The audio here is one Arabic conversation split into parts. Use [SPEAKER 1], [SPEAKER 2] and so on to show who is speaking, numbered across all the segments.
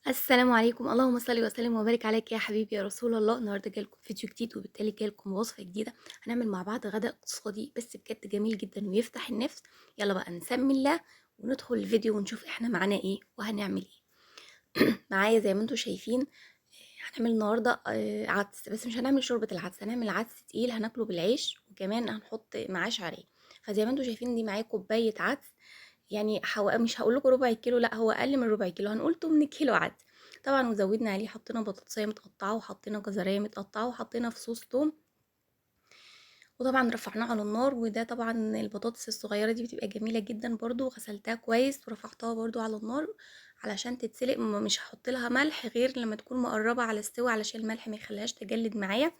[SPEAKER 1] السلام عليكم، اللهم صل وسلم وبارك عليك يا حبيبي يا رسول الله. النهارده جاي لكم فيديو جديد وبالتالي جاي لكم وصفه جديده. هنعمل مع بعض غداء اقتصادي بس بجد جميل جدا ويفتح النفس. يلا بقى نسمي الله وندخل الفيديو ونشوف احنا معانا ايه وهنعمل ايه. معايا زي ما انتم شايفين. هنعمل النهارده عدس، بس مش هنعمل شوربه العدس، هنعمل عدس تقيل هناكله بالعيش وكمان هنحط معاه شعريه. فزي ما انتم شايفين دي معايا كوبايه عدس، يعني مش هقول لكم ربع كيلو، لا هو اقل من ربع كيلو، هنقول 8 كيلو عدس. طبعا وزودنا عليه، حطينا بطاطسايه متقطعه وحطينا جزريه متقطعه وحطينا فصوص توم، وطبعا رفعناه على النار. وده طبعا البطاطس الصغيره دي بتبقى جميله جدا برضو، غسلتها كويس ورفعتها برضو على النار علشان تتسلق. مش هحط لها ملح غير لما تكون مقربه على السوا علشان الملح ما يخليهاش تجلد معايا.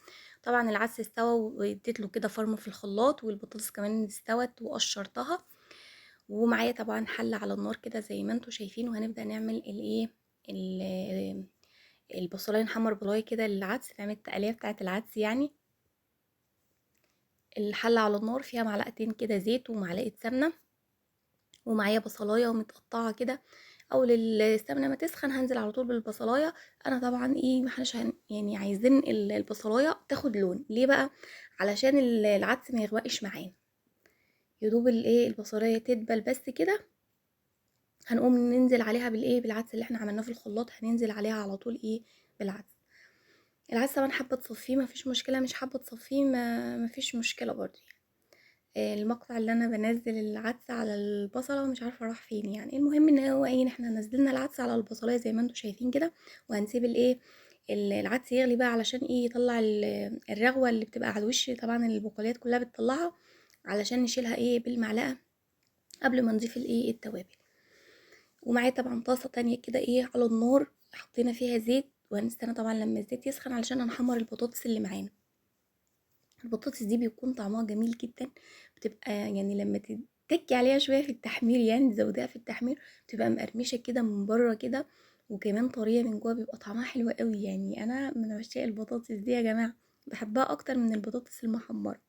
[SPEAKER 1] طبعا العدس استوى واديت له كده فرمه في الخلاط، والبطاطس كمان استوت وقشرتها. ومعايا طبعا حلة على النار كده زي ما انتوا شايفين، وهنبدأ نعمل الايه البصلايه، نحمر بلايه كده للعدس، نعمل التقليه بتاعه العدس يعني. الحلة على النار فيها معلقتين كده زيت ومعلقة سمنة، ومعايا بصلايه متقطعة كده. اول السمنة ما تسخن هنزل على طول بالبصلايه. انا طبعا ايه، ما احناش يعني عايزين البصلايه تاخد لون ليه بقى؟ علشان العدس ما يغوقش معانا، يدوب الايه البصلايه تدبل بس كده. هنقوم ننزل عليها بالايه، بالعدس اللي احنا عملناه في الخلاط، هننزل عليها على طول ايه، بالعدس. العدس طبعا حابه تصفيه مفيش مشكله، مش حابه تصفيه مفيش مشكله برضه يعني. المقطع اللي انا بنزل العدس على البصله ومش عارفه راح فين يعني. المهم ان هو ايه، احنا نزلنا العدس على البصلايه زي ما انتم شايفين كده، وهنسيب الايه العدس يغلي بقى علشان ايه، يطلع الرغوه اللي بتبقى على الوش. طبعا البقوليات كلها بتطلعها علشان نشيلها ايه بالمعلقه قبل ما نضيف الايه التوابل. ومعايا طبعا طاسة تانية كده ايه على النار، حطينا فيها زيت، وهنستنى طبعا لما الزيت يسخن علشان هنحمر البطاطس اللي معانا. البطاطس دي بيكون طعمها جميل جدا، بتبقى يعني لما تتكي عليها شوية في التحمير، يعني تزوديها في التحمير، بتبقى مقرمشة كده من بره كده وكمان طرية من جوه، بيبقى طعمها حلو قوي. يعني انا من عشاق البطاطس دي يا جماعة، بحبها اكتر من البطاطس المحمرة.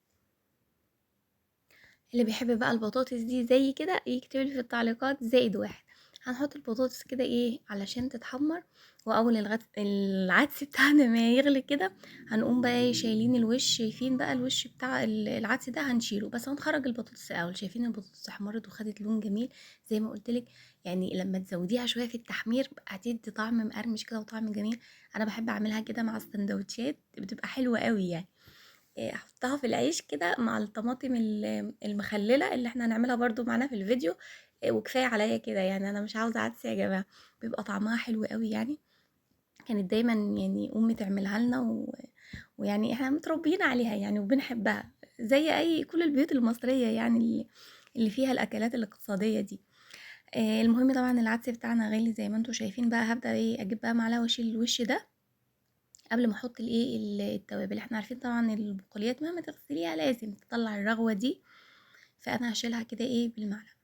[SPEAKER 1] اللي بيحب بقى البطاطس دي زي كده يكتب لي في التعليقات زائد واحد. هنحط البطاطس كده ايه علشان تتحمر، واول العدس بتاعنا ما يغلي كده، هنقوم بقى إيه شايلين الوش. شايفين بقى الوش بتاع العدس ده هنشيله، بس هنخرج البطاطس الاول. شايفين البطاطس احمرت وخدت لون جميل زي ما قلت لك. يعني لما تزوديها شويه في التحمير هتدي طعم مقرمش كده وطعم جميل. انا بحب اعملها كده مع السندوتشات، بتبقى حلوه قوي يعني. احطها في العيش كده مع الطماطم المخللة اللي احنا هنعملها برضو معانا في الفيديو. وكفاية عليا كده يعني، انا مش عاوزة عدس يا جماعة. بيبقى طعمها حلو قوي يعني. كانت دايما يعني امي تعملها لنا ويعني احنا متربيين عليها يعني وبنحبها زي اي كل البيوت المصرية يعني، اللي فيها الاكلات الاقتصادية دي. المهم طبعا العدس بتاعنا غالي زي ما انتم شايفين. بقى هبدأ ايه، اجيب بقى معلقة واشيل الوش ده قبل ما احط الايه التوابل. احنا عارفين طبعا البقوليات مهما تغسليها لازم تطلع الرغوه دي، فانا هشيلها كده ايه بالمعلقه.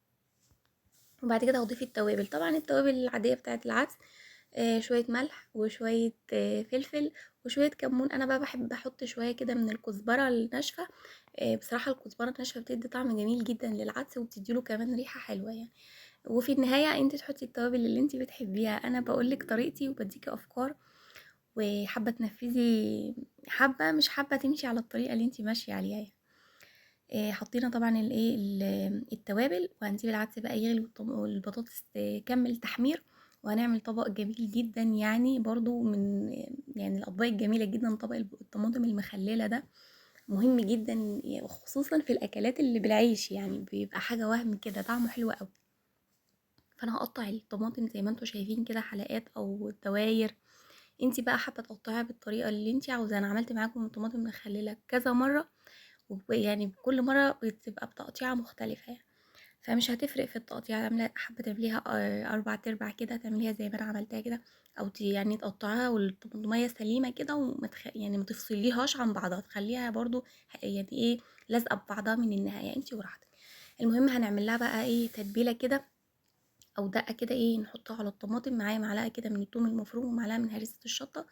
[SPEAKER 1] وبعد كده هضيف التوابل، طبعا التوابل العاديه بتاعه العدس. شويه ملح وشويه فلفل وشويه كمون. انا بقى بحب احط شويه كده من الكزبره الناشفه. بصراحه الكزبره الناشفه بتدي طعم جميل جدا للعدس وبتديله كمان ريحه حلوه يعني. وفي النهايه انت تحطي التوابل اللي انت بتحبيها. انا بقولك طريقتي وبديكي افكار، وحابة تنفذي، حابة مش حابة تمشي على الطريقة اللي انتي ماشية عليها يعني. حطينا طبعا الايه التوابل، وهنسيب العدس بقى يغلي والبطاطس تكمل تحمير. وهنعمل طبق جميل جدا يعني برضو من يعني الاطباق الجميلة جدا. طبق الطماطم المخللة ده مهم جدا، خصوصا في الاكلات اللي بالعيش يعني، بيبقى حاجة وهم كده طعمه حلو قوي. فانا هقطع الطماطم زي ما انتوا شايفين كده حلقات او دواير. انتي بقى حابه تقطعيها بالطريقه اللي انتي عاوزاها. انا عملت معاكم الطماطم مخلله كذا مره، ويعني كل مره بتبقى بتقطيعه مختلفه يعني. فمش هتفرق في التقطيع، حابه تعمليها 4 ارباع كده تعمليها زي ما انا عملتها كده، او يعني تقطعيها والطماطميه سليمه كده يعني ما تفصليهاش عن بعضها، تخليها برضو يعني ايه لازقه ببعضها من النهايه، انتي وراحتك. المهم هنعمل لها بقى ايه تتبيله كده او دقه كده ايه، نحطها على الطماطم. معايا معلقه كده من الثوم المفروم ومعلقه من هريسه الشطه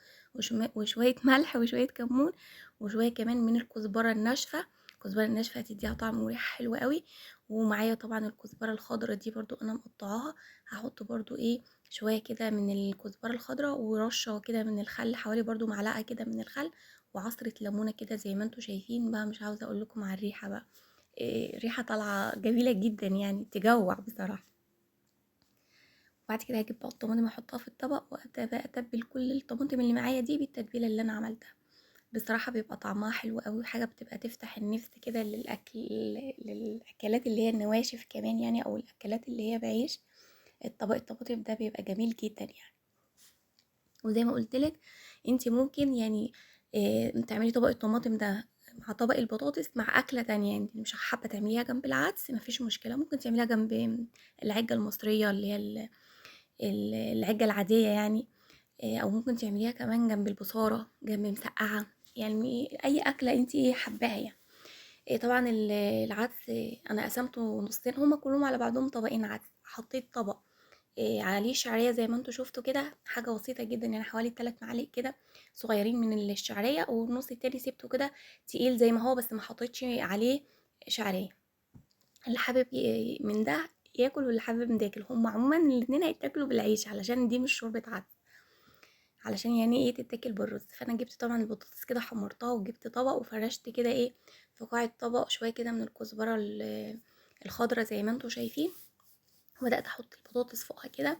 [SPEAKER 1] وشويه ملح وشويه كمون وشويه كمان من الكزبره الناشفه الكزبرة الناشفة هتديها طعم وريحة حلوة قوي. ومعايا طبعا الكزبرة الخضرا دي برضو انا مقطعاها، هحط برضو ايه شوية كده من الكزبرة الخضرا ورشة كده من الخل، حوالي برضو معلقة كده من الخل، وعصرة ليمونة كده زي ما انتوا شايفين بقى. مش عاوزة اقول لكم على الريحة بقى، إيه ريحة طالعة جميلة جدا يعني تجوع بصراحة. وبعد كده هجيب بقى الطماطم احطها في الطبق، وابدا بقى اتبل كل الطماطم اللي معايا دي بالتتبيله اللي انا عملتها. بصراحه بيبقى طعمها حلو قوي، حاجه بتبقى تفتح النفس كده للاكل، للاكلات اللي هي النواشف كمان يعني، او الاكلات اللي هي بعيش. الطبق الطماطم ده بيبقى جميل جدا يعني. وزي ما قلت لك انت ممكن يعني تعملي طبق الطماطم ده مع طبق البطاطس مع اكله تانية. يعني مش حابه تعمليها جنب العدس مفيش مشكله، ممكن تعمليها جنب العجه المصريه اللي هي العجة العادية يعني. أو ممكن تعمليها كمان جنب البصارة، جنب مسقعة، يعني أي أكلة انتي حباها يعني. طبعا العدس أنا قسمته نصين، هما كلهم على بعضهم طبقين عدس. حطيت طبق عليه شعرية زي ما انتوا شفتوا كده، حاجة بسيطة جدا يعني، حوالي 3 معالق كده صغيرين من الشعرية، والنص التاني سيبته كده تقيل زي ما هو، بس ما حطيتش عليه شعرية. اللي حابب من ده ياكل، واللي حابب من ده ياكل. هم عموما الاتنين هيتاكلوا بالعيش علشان دي مش شوربة عدس، علشان يعني ايه تتاكل بالرز. فانا جبت طبعا البطاطس كده حمرتها، وجبت طبق وفرشت كده ايه في قاع الطبق شويه كده من الكزبره الخضرا زي ما انتوا شايفين، وبدات احط البطاطس فوقها كده.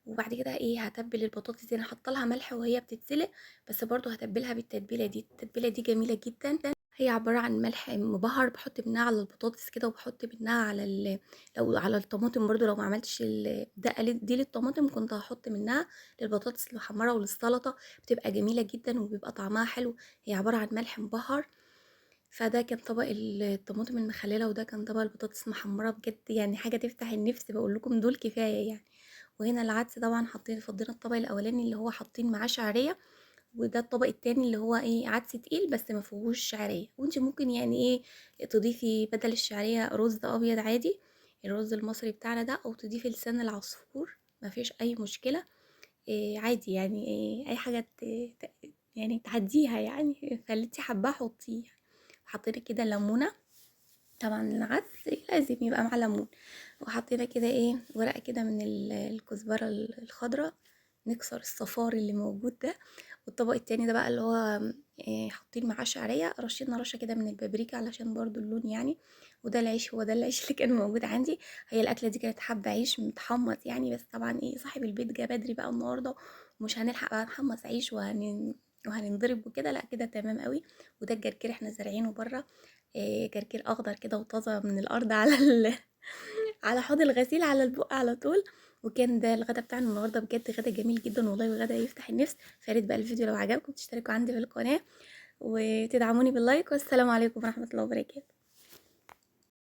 [SPEAKER 1] وبعد كده ايه هتبل البطاطس دي، انا حاطه لها ملح وهي بتتسلق، بس برضو هتبلها بالتتبيله دي. التتبيله دي جميله جدا، هي عبارة عن ملح مبهر، بحط منها على البطاطس كده، وبحط منها على لو على الطماطم برضو، لو ما عملتش الدقة دي للطماطم كنت هحط منها للبطاطس المحمرة وللسلطة، بتبقى جميلة جدا وبيبقى طعمها حلو. هي عبارة عن ملح مبهر. فده كان طبق الطماطم المخللة، وده كان طبق البطاطس المحمرة، بجد يعني حاجة تفتح النفس، بقول لكم دول كفاية يعني. وهنا العدس طبعا فضينا الطبق الاولاني اللي هو حاطين معاه شعرية، وده الطبق التاني اللي هو ايه عدس تقيل بس ما فيهوش شعريه. وانت ممكن يعني ايه تضيفي بدل الشعريه رز ابيض عادي، الرز المصري بتاعنا ده، او تضيفي لسان العصفور، ما فيش اي مشكله. إيه عادي يعني، إيه اي حاجه يعني تعديها يعني، فاللي انت حباه حطيه. حطينا كده ليمونه، طبعا العدس لازم يبقى مع ليمون. وحطينا كده ايه ورقه كده من الكزبره الخضراء، نكسر الصفار اللي موجود ده. والطبق التاني ده بقى اللي هو حاطين معاه شعريه، رشينا رشه كده من البابريكا علشان برضو اللون يعني. وده العيش، هو ده العيش اللي كان موجود عندي. هي الاكله دي كانت حابه عيش متحمص يعني، بس طبعا ايه صاحب البيت جه بدري بقى النهارده، ومش هنلحق بقى نحمص عيش وهننضرب وكده، لا كده تمام قوي. وده الجرجير احنا زارعينه بره، جرجير اخضر كده وطازه من الارض على على حوض الغسيل على البق على طول. وكان ده الغدا بتاعنا النهارده، بجد غدا جميل جدا والله، وغدا يفتح النفس. فياريت بقى الفيديو لو عجبكم تشتركوا عندي في القناه، وتدعموني باللايك. والسلام عليكم ورحمه الله وبركاته.